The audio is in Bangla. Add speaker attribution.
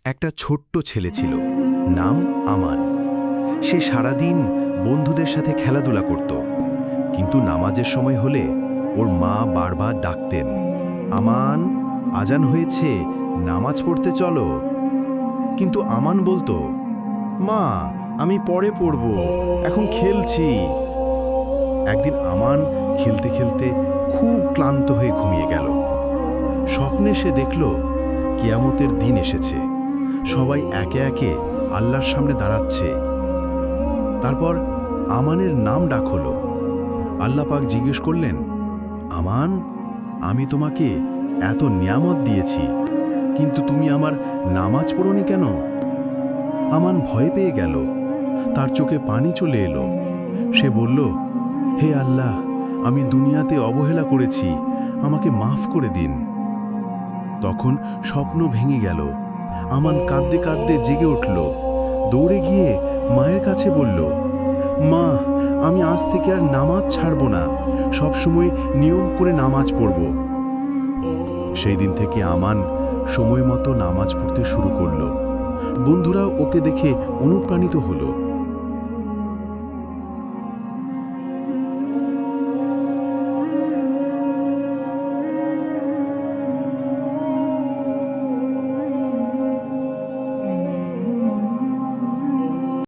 Speaker 1: একটা ছোট্ট ছেলে ছিল, নাম আমান। সে সারাদিন বন্ধুদের সাথে খেলাধুলা করত, কিন্তু নামাজের সময় হলে ওর মা বারবার ডাকতেন, আমান, আজান হয়েছে, নামাজ পড়তে চলো। কিন্তু আমান বলতো, মা, আমি পরে পড়ব, এখন খেলছি। একদিন আমান খেলতে খেলতে খুব ক্লান্ত হয়ে ঘুমিয়ে গেল। স্বপ্নে সে দেখল কিয়ামতের দিন এসেছে, সবাই একে একে আল্লাহর সামনে দাঁড়াচ্ছে। তারপর আমানের নাম ডাক হলো। আল্লাহ পাক জিজ্ঞেস করলেন, আমান, আমি তোমাকে এত নিয়ামত দিয়েছি, কিন্তু তুমি আমার নামাজ পড়োনি কেন? আমান ভয় পেয়ে গেল, তার চোখে পানি চলে এলো। সে বলল, হে আল্লাহ, আমি দুনিয়াতে অবহেলা করেছি, আমাকে মাফ করে দিন। তখন স্বপ্ন ভেঙে গেল। আমান কাঁদতে কাঁদতে জেগে উঠল, দৌড়ে গিয়ে মায়ের কাছে বলল, মা, আমি আজ থেকে আর নামাজ ছাড়ব না, সবসময় নিয়ম করে নামাজ পড়ব। সেই দিন থেকে আমান সময় মতো নামাজ পড়তে শুরু করল। বন্ধুরাও ওকে দেখে অনুপ্রাণিত হলো।